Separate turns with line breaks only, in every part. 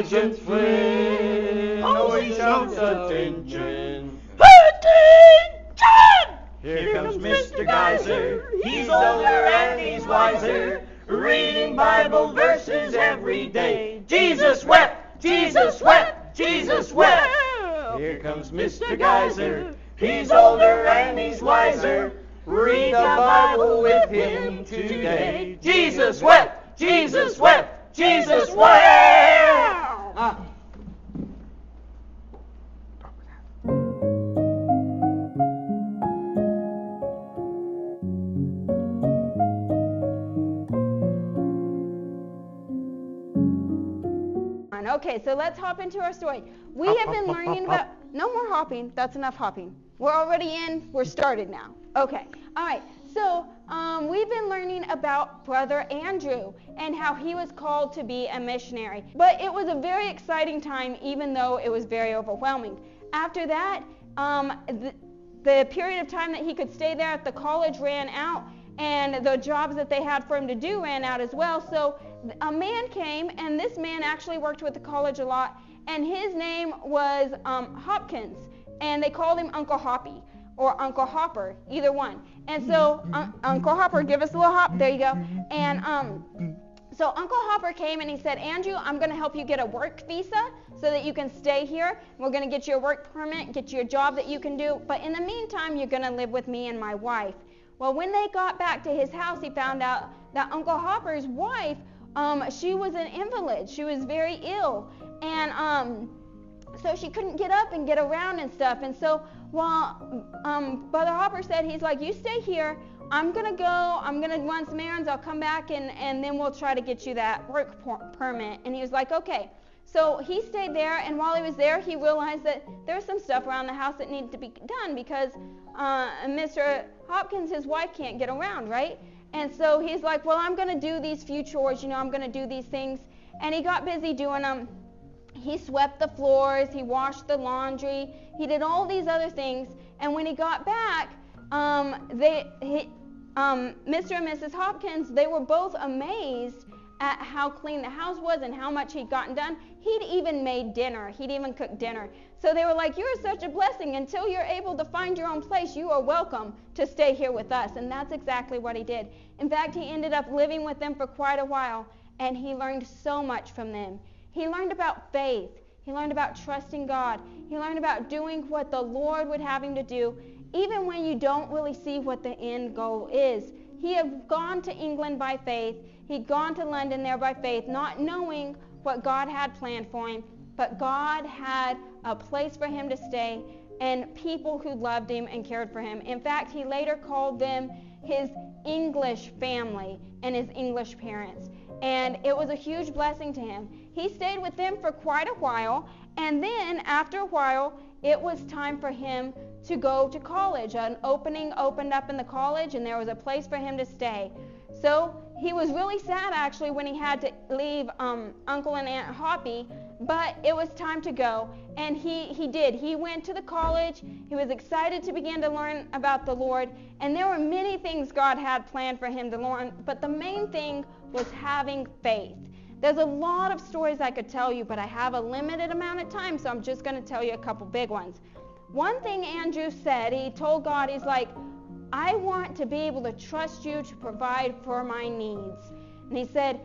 sergeants fled. Oh, he shouts attention.
Attention!
Here comes Mr. Geyser. He's older and he's wiser, reading Bible verses every day. Jesus wept, Jesus wept, Jesus wept. Here comes Mr. Geyser. He's older and he's wiser, read the Bible with him today. Jesus wept, Jesus wept, Jesus wept.
Okay, so let's hop into our story. We have been learning about... No more hopping. That's enough hopping. We're already in. We're started now. Okay. All right. So we've been learning about Brother Andrew and how he was called to be a missionary. But it was a very exciting time, even though it was very overwhelming. After that, the period of time that he could stay there at the college ran out, and the jobs that they had for him to do ran out as well. So a man came, and this man actually worked with the college a lot, and his name was Hopkins, and they called him Uncle Hoppy or Uncle Hopper, either one. And so Uncle Hopper, give us a little hop. There you go. And so Uncle Hopper came and he said, Andrew, I'm going to help you get a work visa so that you can stay here. We're going to get you a work permit, get you a job that you can do. But in the meantime, you're going to live with me and my wife. Well, when they got back to his house, he found out that Uncle Hopper's wife, she was an invalid. She was very ill. And so she couldn't get up and get around and stuff. And so while Brother Hopper said, he's like, you stay here. I'm going to go. I'm going to run some errands. I'll come back, and then we'll try to get you that work permit. And he was like, okay. So he stayed there, and while he was there, he realized that there was some stuff around the house that needed to be done because Mr. Hopkins, his wife, can't get around, right? And so he's like, well, I'm going to do these few chores, I'm going to do these things. And he got busy doing them. He swept the floors, he washed the laundry, he did all these other things. And when he got back, Mr. and Mrs. Hopkins, they were both amazed at how clean the house was and how much he'd gotten done. He'd even made dinner. He'd even cooked dinner. So they were like, you're such a blessing. Until you're able to find your own place, you are welcome to stay here with us. And that's exactly what he did. In fact, he ended up living with them for quite a while, and he learned so much from them. He learned about faith. He learned about trusting God. He learned about doing what the Lord would have him to do, even when you don't really see what the end goal is. He had gone to England by faith. He'd gone to London there by faith, not knowing what God had planned for him, but God had a place for him to stay and people who loved him and cared for him. In fact, he later called them his English family and his English parents. And it was a huge blessing to him. He stayed with them for quite a while, and then after a while, it was time for him to go to college. An opening opened up in the college, and there was a place for him to stay. So he was really sad, actually, when he had to leave Uncle and Aunt Hoppy, but it was time to go, and he did. He went to the college. He was excited to begin to learn about the Lord, and there were many things God had planned for him to learn, but the main thing was having faith. There's a lot of stories I could tell you, but I have a limited amount of time, so I'm just going to tell you a couple big ones. One thing Andrew said, he told God, he's like, I want to be able to trust you to provide for my needs. And he said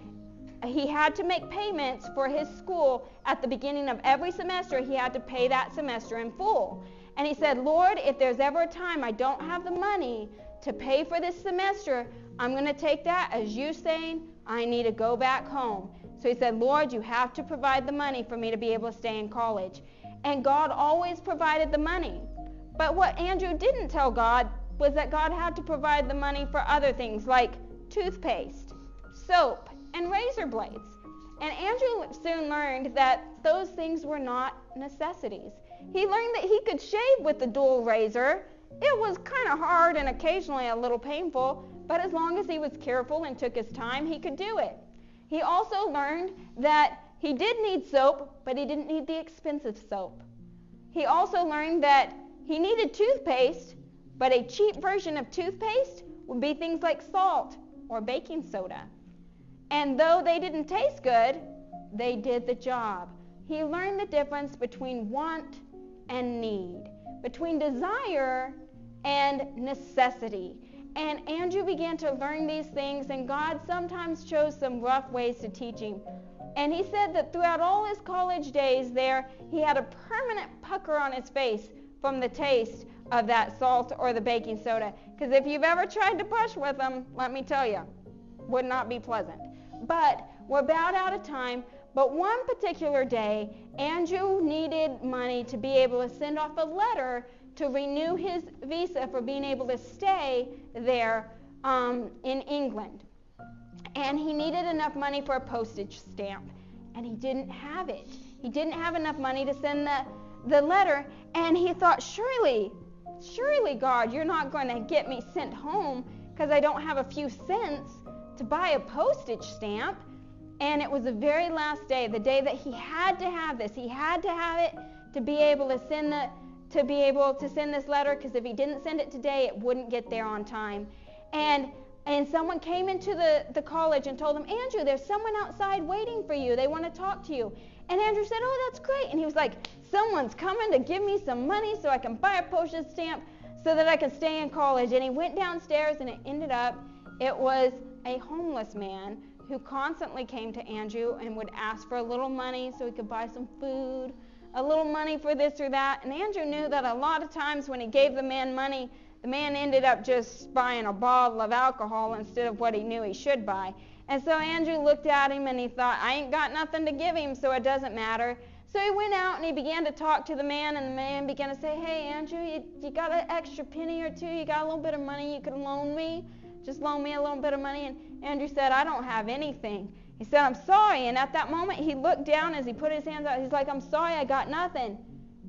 he had to make payments for his school at the beginning of every semester. He had to pay that semester in full. And he said, Lord, if there's ever a time I don't have the money to pay for this semester, I'm going to take that as you saying I need to go back home. So he said, Lord, you have to provide the money for me to be able to stay in college. And God always provided the money. But what Andrew didn't tell God was that God had to provide the money for other things like toothpaste, soap, and razor blades. And Andrew soon learned that those things were not necessities. He learned that he could shave with the dual razor. It was kind of hard and occasionally a little painful, but as long as he was careful and took his time, he could do it. He also learned that he did need soap, but he didn't need the expensive soap. He also learned that he needed toothpaste, but a cheap version of toothpaste would be things like salt or baking soda. And though they didn't taste good, they did the job. he learned the difference between want and need, between desire and necessity. And Andrew began to learn these things, and God sometimes chose some rough ways to teach him. And he said that throughout all his college days there, he had a permanent pucker on his face from the taste of that salt or the baking soda. Because if you've ever tried to brush with them, let me tell you, would not be pleasant. But we're about out of time. But one particular day, Andrew needed money to be able to send off a letter to renew his visa for being able to stay there in England. And he needed enough money for a postage stamp, and he didn't have it. He didn't have enough money to send the letter, and he thought, surely, God, you're not going to get me sent home because I don't have a few cents to buy a postage stamp. And it was the very last day, the day that he had to have this. He had to have it to be able to send this letter, because if he didn't send it today, it wouldn't get there on time. And someone came into the college and told him, Andrew, there's someone outside waiting for you. They want to talk to you. And Andrew said, oh, that's great. And he was like, someone's coming to give me some money so I can buy a postage stamp so that I can stay in college. And he went downstairs, and it was a homeless man who constantly came to Andrew and would ask for a little money so he could buy some food, a little money for this or that. And Andrew knew that a lot of times when he gave the man money, the man ended up just buying a bottle of alcohol instead of what he knew he should buy. And so Andrew looked at him and he thought, I ain't got nothing to give him, so it doesn't matter. So he went out and he began to talk to the man, and the man began to say, hey, Andrew, you got an extra penny or two? You got a little bit of money you could loan me? Just loan me a little bit of money. And Andrew said, I don't have anything. He said, I'm sorry. And at that moment, he looked down as he put his hands out. He's like, I'm sorry, I got nothing.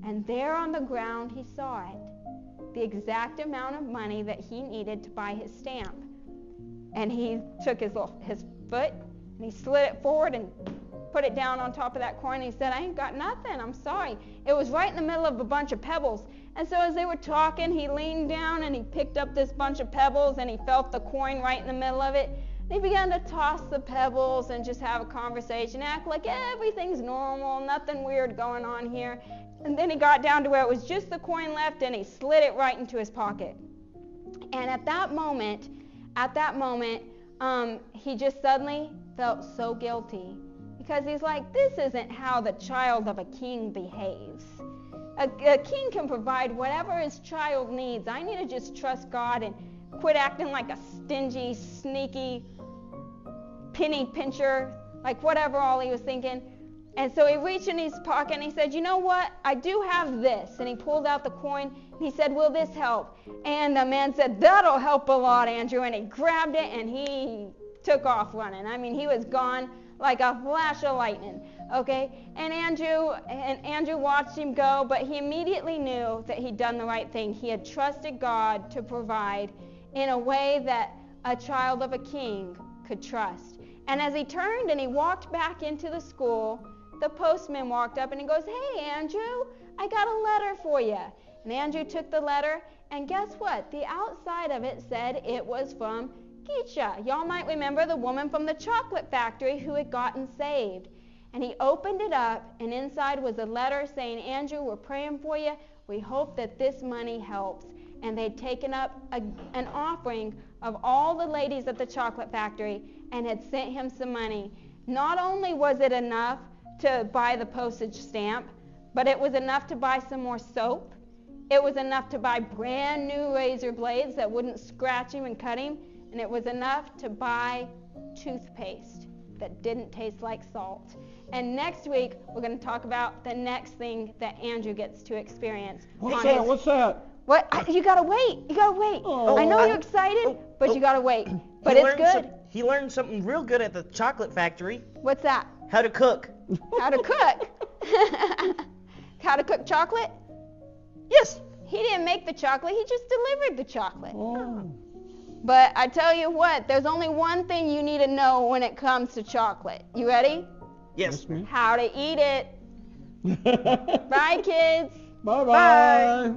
And there on the ground, he saw it, the exact amount of money that he needed to buy his stamp. And he took his foot and he slid it forward and put it down on top of that coin. And he said, I ain't got nothing. I'm sorry. It was right in the middle of a bunch of pebbles. And so as they were talking, he leaned down and he picked up this bunch of pebbles and he felt the coin right in the middle of it. And he began to toss the pebbles and just have a conversation, act like everything's normal, nothing weird going on here. And then he got down to where it was just the coin left, and he slid it right into his pocket. And at that moment, he just suddenly felt so guilty, because he's like, this isn't how the child of a king behaves. A king can provide whatever his child needs. I need to just trust God and quit acting like a stingy, sneaky penny pincher, like whatever all he was thinking. And so he reached in his pocket and he said, you know what? I do have this. And he pulled out the coin and he said, will this help? And the man said, that'll help a lot, Andrew. And he grabbed it and he took off running. I mean, he was gone like a flash of lightning. Okay? And Andrew watched him go, but he immediately knew that he'd done the right thing. He had trusted God to provide in a way that a child of a king could trust. And as he turned and he walked back into the school, the postman walked up and he goes, hey, Andrew, I got a letter for you. And Andrew took the letter, and guess what? The outside of it said it was from Keisha. Y'all might remember the woman from the chocolate factory who had gotten saved. And he opened it up, and inside was a letter saying, Andrew, we're praying for you. We hope that this money helps. And they'd taken up an offering of all the ladies at the chocolate factory and had sent him some money. Not only was it enough to buy the postage stamp, but it was enough to buy some more soap. It was enough to buy brand new razor blades that wouldn't scratch him and cut him. And it was enough to buy toothpaste that didn't taste like salt. And next week, we're going to talk about the next thing that Andrew gets to experience.
What's that?
What? You got to wait. Oh, I know you're excited, but you got to wait. But it's good.
He learned something real good at the chocolate factory.
What's that?
How to cook.
How to cook? How to cook chocolate?
Yes.
He didn't make the chocolate. He just delivered the chocolate.
Oh.
But I tell you what, there's only one thing you need to know when it comes to chocolate. You ready?
Yes.
How to eat it. Bye, kids.
Bye-bye.
Bye.